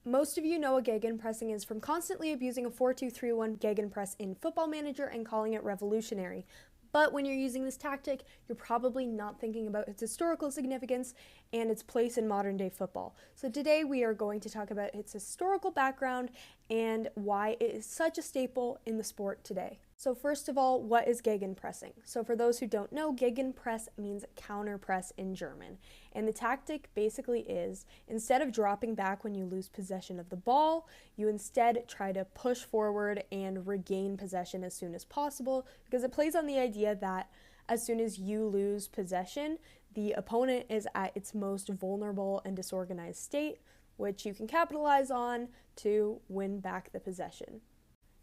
Most of you know what gegenpressing is from constantly abusing a 4-2-3-1 gegenpress in Football Manager and calling it revolutionary. But when you're using this tactic, you're probably not thinking about its historical significance and its place in modern day football. So today we are going to talk about its historical background and why it is such a staple in the sport today. So first of all, what is gegenpressing? So for those who don't know, gegenpress means counterpress in German. And the tactic basically is, instead of dropping back when you lose possession of the ball, you instead try to push forward and regain possession as soon as possible, because it plays on the idea that as soon as you lose possession, the opponent is at its most vulnerable and disorganized state, which you can capitalize on to win back the possession.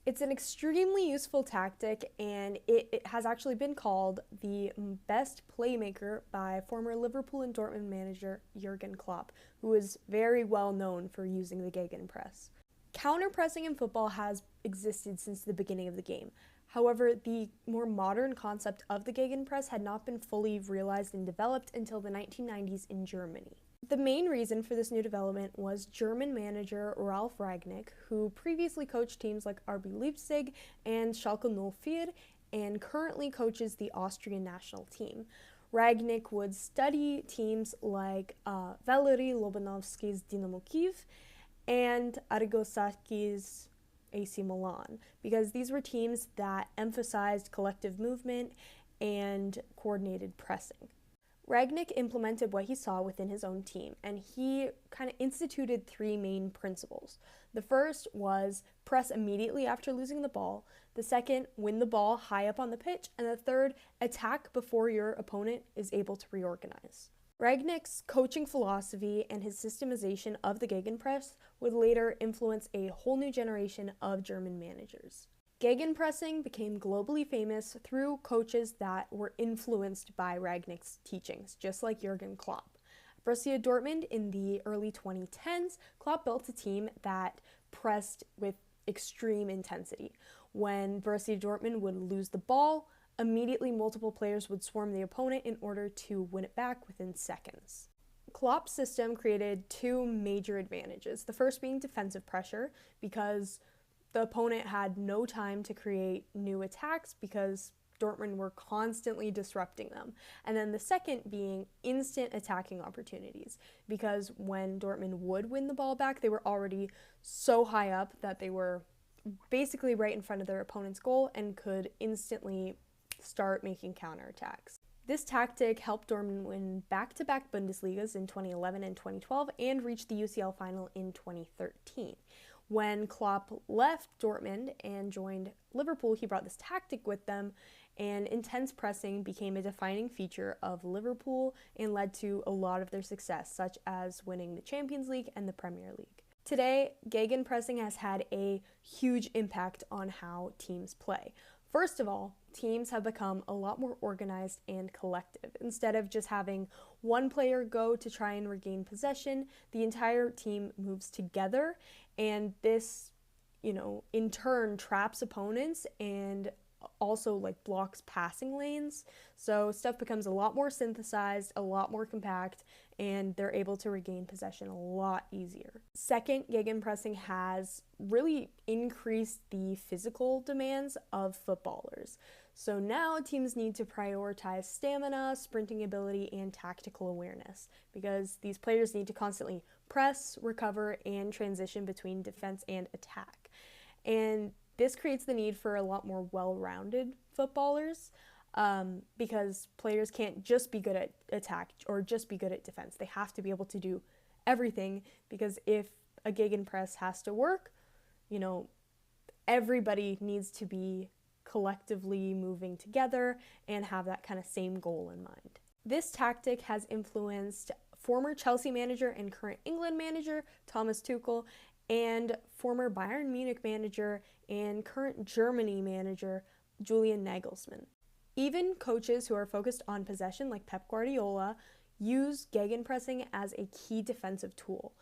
It's an extremely useful tactic, and it has actually been called the best playmaker by former Liverpool and Dortmund manager Jurgen Klopp, who is very well known for using the gegenpress. Counterpressing in football has existed since the beginning of the game. However, the more modern concept of the gegenpress had not been fully realized and developed until the 1990s in Germany. The main reason for this new development was German manager Ralf Rangnick, who previously coached teams like RB Leipzig and Schalke 04 and currently coaches the Austrian national team. Rangnick would study teams like Valery Lobanovsky's Dynamo Kyiv and Arrigo Sacchi's AC Milan, because these were teams that emphasized collective movement and coordinated pressing. Rangnick implemented what he saw within his own team, and he kind of instituted three main principles. The first was press immediately after losing the ball. The second, win the ball high up on the pitch. And the third, attack before your opponent is able to reorganize. Rangnick's coaching philosophy and his systemization of the gegenpress would later influence a whole new generation of German managers. Gegenpressing became globally famous through coaches that were influenced by Rangnick's teachings, just like Jurgen Klopp. At Borussia Dortmund in the early 2010s, Klopp built a team that pressed with extreme intensity. When Borussia Dortmund would lose the ball, immediately multiple players would swarm the opponent in order to win it back within seconds. Klopp's system created two major advantages, the first being defensive pressure, because the opponent had no time to create new attacks because Dortmund were constantly disrupting them. And then the second being instant attacking opportunities, because when Dortmund would win the ball back, they were already so high up that they were basically right in front of their opponent's goal and could instantly start making counterattacks. This tactic helped Dortmund win back-to-back Bundesligas in 2011 and 2012 and reach the UCL final in 2013. When Klopp left Dortmund and joined Liverpool, he brought this tactic with them, and intense pressing became a defining feature of Liverpool and led to a lot of their success, such as winning the Champions League and the Premier League. Today, gegenpressing has had a huge impact on how teams play. First of all, teams have become a lot more organized and collective. Instead of just having one player go to try and regain possession, the entire team moves together, and this, in turn traps opponents and also blocks passing lanes. So stuff becomes a lot more synthesized, a lot more compact, and they're able to regain possession a lot easier. Second, gegenpressing has really increased the physical demands of footballers. So now teams need to prioritize stamina, sprinting ability, and tactical awareness, because these players need to constantly press, recover, and transition between defense and attack. And this creates the need for a lot more well-rounded footballers, because players can't just be good at attack or just be good at defense. They have to be able to do everything, because if a gegenpress has to work, everybody needs to be collectively moving together and have that kind of same goal in mind. This tactic has influenced former Chelsea manager and current England manager Thomas Tuchel and former Bayern Munich manager and current Germany manager Julian Nagelsmann. Even coaches who are focused on possession, like Pep Guardiola, use gegenpressing as a key defensive tool.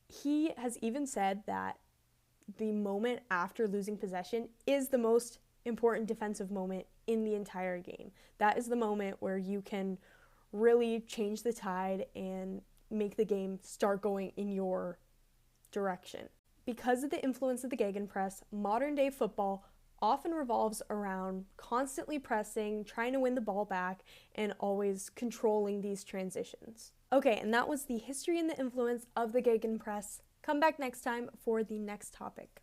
He has even said that the moment after losing possession is the most important defensive moment in the entire game. That is the moment where you can really change the tide and make the game start going in your direction. Because of the influence of the Gegenpress, modern-day football often revolves around constantly pressing, trying to win the ball back, and always controlling these transitions. Okay, and that was the history and the influence of the Gegenpress. Come back next time for the next topic.